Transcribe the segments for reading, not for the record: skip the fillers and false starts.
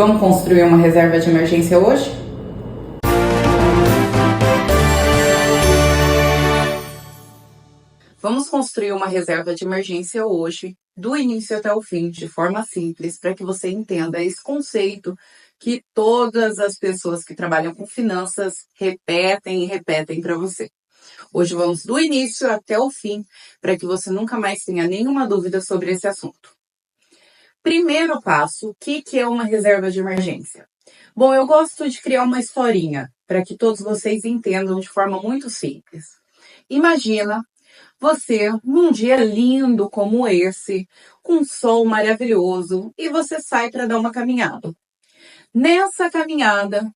Vamos construir uma reserva de emergência hoje? Vamos construir uma reserva de emergência hoje, do início até o fim, de forma simples, para que você entenda esse conceito que todas as pessoas que trabalham com finanças repetem e repetem para você. Hoje vamos do início até o fim, para que você nunca mais tenha nenhuma dúvida sobre esse assunto. Primeiro passo, o que é uma reserva de emergência? Bom, eu gosto de criar uma historinha para que todos vocês entendam de forma muito simples. Imagina você num dia lindo como esse, com um sol maravilhoso, e você sai para dar uma caminhada. Nessa caminhada,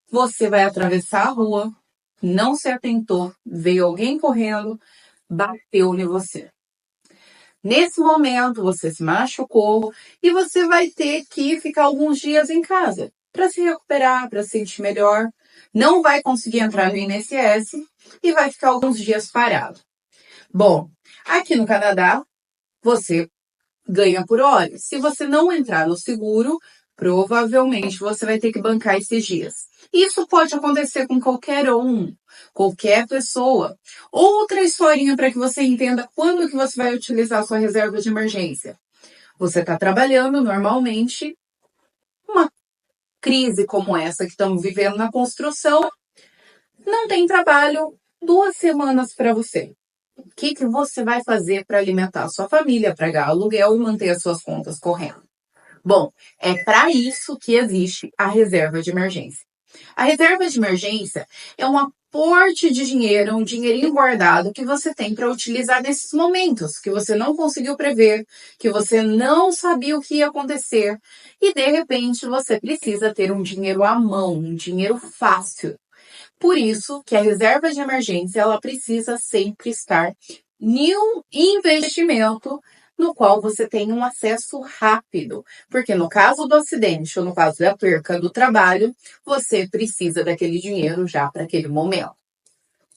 você vai atravessar a rua, não se atentou, veio alguém correndo, bateu em você. Nesse momento, você se machucou e você vai ter que ficar alguns dias em casa para se recuperar, para se sentir melhor. Não vai conseguir entrar no INSS e vai ficar alguns dias parado. Bom, aqui no Canadá, você ganha por hora. Se você não entrar no seguro, provavelmente você vai ter que bancar esses dias. Isso pode acontecer com qualquer pessoa. Outra historinha para que você entenda quando que você vai utilizar a sua reserva de emergência. Você está trabalhando normalmente, uma crise como essa que estamos vivendo na construção, não tem trabalho, 2 semanas para você. O que você vai fazer para alimentar a sua família, pagar aluguel e manter as suas contas correndo? Bom, é para isso que existe a reserva de emergência. A reserva de emergência é um aporte de dinheiro, um dinheirinho guardado que você tem para utilizar nesses momentos que você não conseguiu prever, que você não sabia o que ia acontecer e de repente você precisa ter um dinheiro à mão, um dinheiro fácil. Por isso que a reserva de emergência ela precisa sempre estar em um investimento no qual você tem um acesso rápido. Porque no caso do acidente ou no caso da perca do trabalho, você precisa daquele dinheiro já para aquele momento.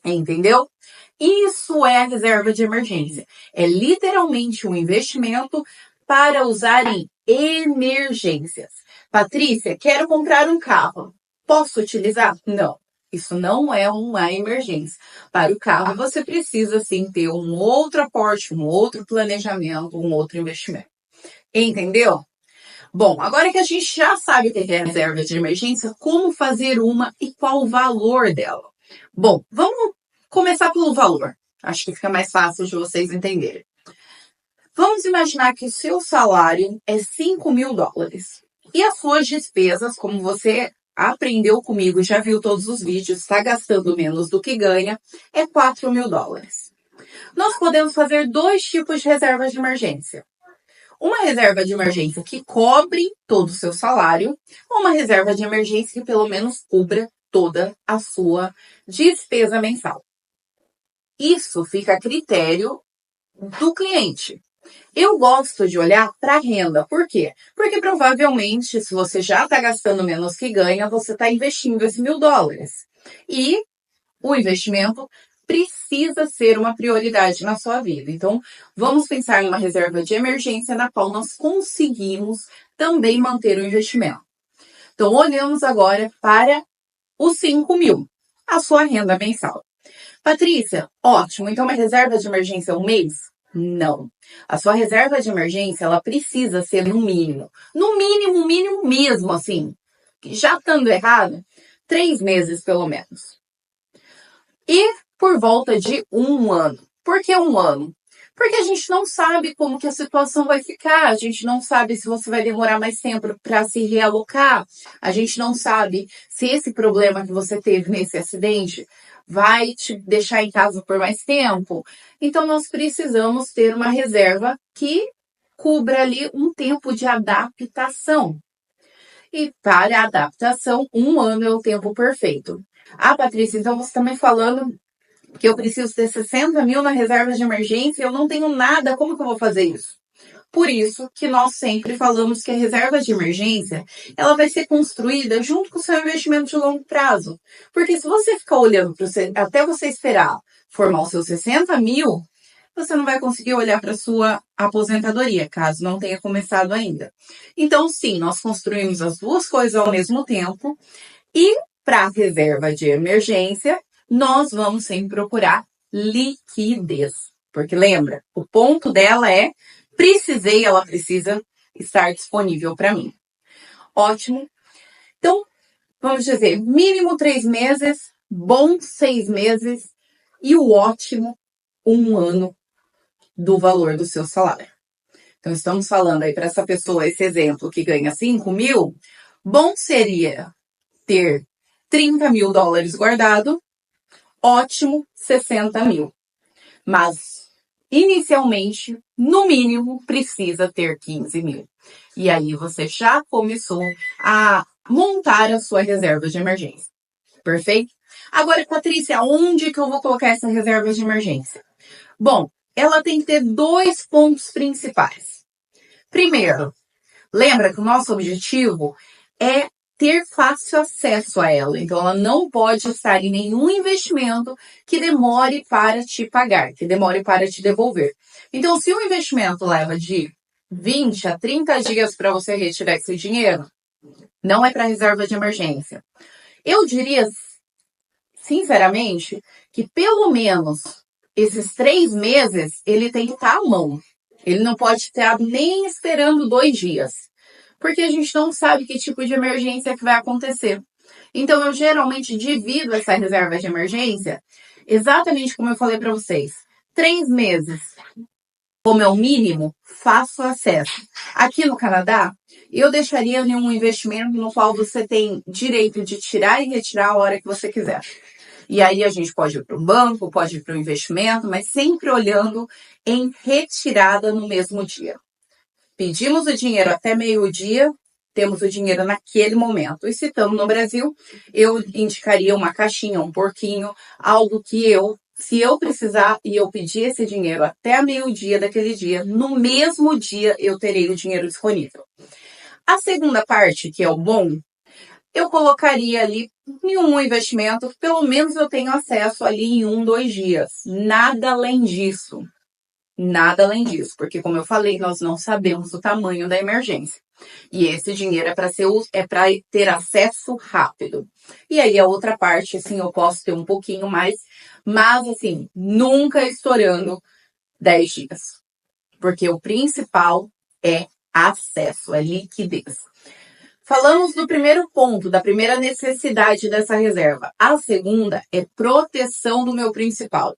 Entendeu? Isso é a reserva de emergência. É literalmente um investimento para usar em emergências. Patrícia, quero comprar um carro. Posso utilizar? Não. Isso não é uma emergência. Para o carro, você precisa sim ter um outro aporte, um outro planejamento, um outro investimento. Entendeu? Bom, agora que a gente já sabe o que é reserva de emergência, como fazer uma e qual o valor dela? Bom, vamos começar pelo valor. Acho que fica mais fácil de vocês entenderem. Vamos imaginar que o seu salário é $5.000 e as suas despesas, como você aprendeu comigo, já viu todos os vídeos, está gastando menos do que ganha, é $4.000. Nós podemos fazer 2 tipos de reserva de emergência. Uma reserva de emergência que cobre todo o seu salário, ou uma reserva de emergência que pelo menos cubra toda a sua despesa mensal. Isso fica a critério do cliente. Eu gosto de olhar para a renda. Por quê? Porque provavelmente, se você já está gastando menos que ganha, você está investindo esses $1.000. E o investimento precisa ser uma prioridade na sua vida. Então, vamos pensar em uma reserva de emergência na qual nós conseguimos também manter o investimento. Então, olhamos agora para os 5.000, a sua renda mensal. Patrícia, ótimo. Então, uma reserva de emergência um mês? Não. A sua reserva de emergência, ela precisa ser no mínimo. No mínimo mesmo, assim. Já estando errado, 3 meses pelo menos. E por volta de 1 ano. Por que 1 ano? Porque a gente não sabe como que a situação vai ficar, a gente não sabe se você vai demorar mais tempo para se realocar, a gente não sabe se esse problema que você teve nesse acidente vai te deixar em casa por mais tempo. Então, nós precisamos ter uma reserva que cubra ali um tempo de adaptação. E para a adaptação, 1 ano é o tempo perfeito. Ah, Patrícia, então você está me falando que eu preciso ter 60 mil na reserva de emergência e eu não tenho nada, como que eu vou fazer isso? Por isso que nós sempre falamos que a reserva de emergência, ela vai ser construída junto com o seu investimento de longo prazo. Porque se você ficar olhando até você esperar formar os seus 60 mil, você não vai conseguir olhar para sua aposentadoria, caso não tenha começado ainda. Então, sim, nós construímos as duas coisas ao mesmo tempo e para a reserva de emergência, nós vamos sempre procurar liquidez. Porque lembra, o ponto dela é precisei, ela precisa estar disponível para mim. Ótimo. Então, vamos dizer, mínimo 3 meses, bom 6 meses e o ótimo 1 ano do valor do seu salário. Então, estamos falando aí para essa pessoa, esse exemplo que ganha 5 mil, bom seria ter 30 mil dólares guardado, ótimo 60 mil. Mas, inicialmente, no mínimo, precisa ter 15 mil. E aí você já começou a montar a sua reserva de emergência. Perfeito? Agora, Patrícia, onde que eu vou colocar essa reserva de emergência? Bom, ela tem que ter 2 pontos principais. Primeiro, lembra que o nosso objetivo é ter fácil acesso a ela. Então, ela não pode estar em nenhum investimento que demore para te pagar, que demore para te devolver. Então, se o investimento leva de 20 a 30 dias para você retirar esse dinheiro, não é para reserva de emergência. Eu diria, sinceramente, que pelo menos esses 3 meses ele tem que estar à mão. Ele não pode estar nem esperando 2 dias. Porque a gente não sabe que tipo de emergência que vai acontecer. Então, eu geralmente divido essa reserva de emergência exatamente como eu falei para vocês. 3 meses, como é o mínimo, faço acesso. Aqui no Canadá, eu deixaria em um investimento no qual você tem direito de tirar e retirar a hora que você quiser. E aí a gente pode ir para o banco, pode ir para o investimento, mas sempre olhando em retirada no mesmo dia. Pedimos o dinheiro até meio-dia, temos o dinheiro naquele momento. E se estamos no Brasil, eu indicaria uma caixinha, um porquinho, algo que se eu precisar e eu pedir esse dinheiro até meio-dia daquele dia, no mesmo dia eu terei o dinheiro disponível. A segunda parte, que é o bom, eu colocaria ali em um investimento, pelo menos eu tenho acesso ali em 1, 2 dias. Nada além disso. Nada além disso, porque como eu falei, nós não sabemos o tamanho da emergência. E esse dinheiro é para ter acesso rápido. E aí a outra parte, assim, eu posso ter um pouquinho mais, mas assim, nunca estourando 10 dias. Porque o principal é acesso, é liquidez. Falamos do primeiro ponto, da primeira necessidade dessa reserva. A segunda é proteção do meu principal.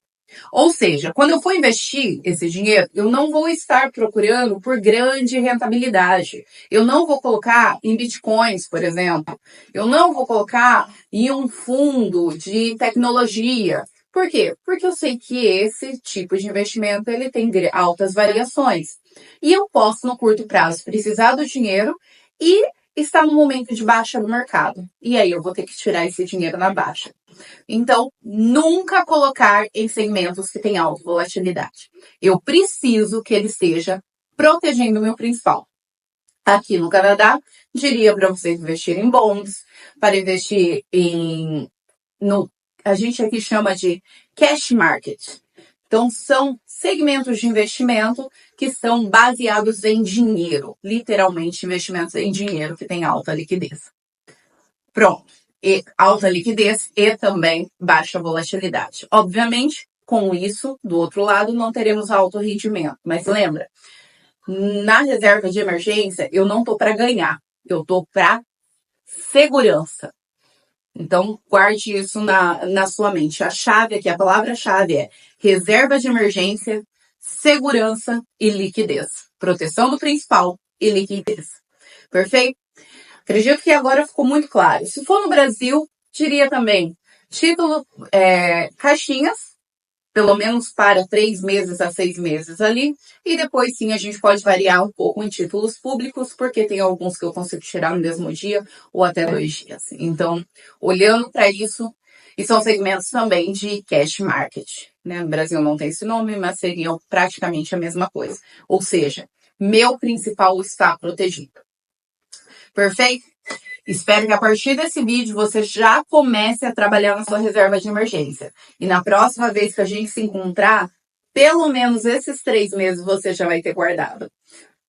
Ou seja, quando eu for investir esse dinheiro, eu não vou estar procurando por grande rentabilidade. Eu não vou colocar em bitcoins, por exemplo. Eu não vou colocar em um fundo de tecnologia. Por quê? Porque eu sei que esse tipo de investimento ele tem altas variações. E eu posso, no curto prazo, precisar do dinheiro e estar no momento de baixa no mercado. E aí eu vou ter que tirar esse dinheiro na baixa. Então, nunca colocar em segmentos que têm alta volatilidade. Eu preciso que ele esteja protegendo o meu principal. Aqui no Canadá, diria para vocês investirem em bonds, para investir a gente aqui chama de cash market. Então, são segmentos de investimento que são baseados em dinheiro. Literalmente, investimentos em dinheiro que têm alta liquidez. Pronto. E alta liquidez e também baixa volatilidade. Obviamente, com isso, do outro lado, não teremos alto rendimento. Mas lembra, na reserva de emergência, eu não estou para ganhar. Eu estou para segurança. Então, guarde isso na sua mente. A chave aqui, a palavra-chave é reserva de emergência, segurança e liquidez. Proteção do principal e liquidez. Perfeito? Acredito que agora ficou muito claro. Se for no Brasil, diria também título, caixinhas, pelo menos para 3 meses a 6 meses ali. E depois sim a gente pode variar um pouco em títulos públicos, porque tem alguns que eu consigo tirar no mesmo dia ou até 2 dias. Então, olhando para isso, e são segmentos também de cash market. Né? No Brasil não tem esse nome, mas seriam praticamente a mesma coisa. Ou seja, meu principal está protegido. Perfeito? Espero que a partir desse vídeo você já comece a trabalhar na sua reserva de emergência. E na próxima vez que a gente se encontrar, Pelo menos esses 3 meses você já vai ter guardado.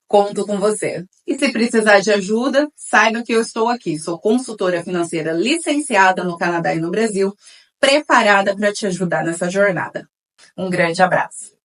Conto com você. E se precisar de ajuda, saiba que eu estou aqui. Sou consultora financeira licenciada no Canadá e no Brasil, preparada para te ajudar nessa jornada. Um grande abraço.